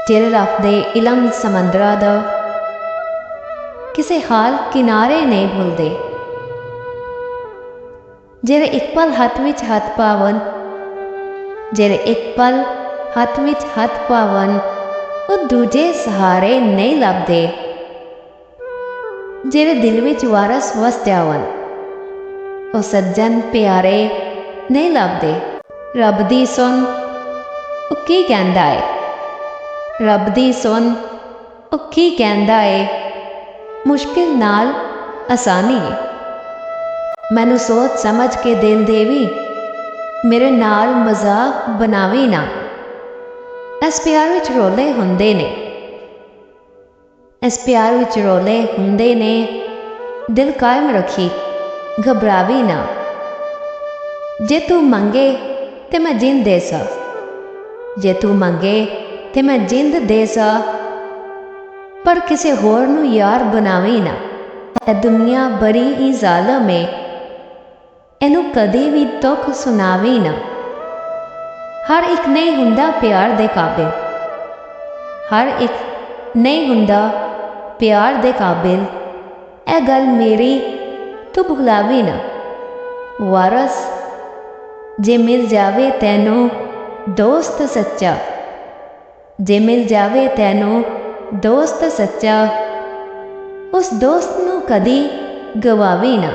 चिर रखदे इलम समंदरा दा किसे हाल किनारे नहीं भुलदे। जेरे एक पल हथ विच हथ पावन, जेरे एक पल हथ विच हथ पावन, वो दूजे सहारे नहीं लभदे। जेरे दिल विच वारस वस जावन, वो सज्जन प्यारे नहीं लभदे। रब दी सुन वो की कहंदा है, रब दी सुन वो की कहंदा है, मुश्किल नाल आसानी है। मैनू सोच समझ के दिल देवी, मेरे नाल मजाक बनावी ना। इस प्यार विच रोले हुंदे ने, इस प्यार विच रोले हुंदे ने। दिल कायम रखी घबरावी ना। जे तू मंगे ते मैं जिंद दे सा, जे तू मंगे ते मैं जिंद दे सा, पर किसे होर नू यार बनावी ना। ए दुनिया बड़ी ही जालम है, इनू कदी भी दुख सुनावी ना। हर एक नहीं हुंदा प्यार दे काबिल, हर एक नहीं हुंदा प्यार दे काबिल। ए गल मेरी तू भुलावी ना। वारस जे मिल जावे तैनू दोस्त सच्चा, जे मिल जावे तैनू दोस्त सच्चा, उस दोस्त नू कदी गवावी ना।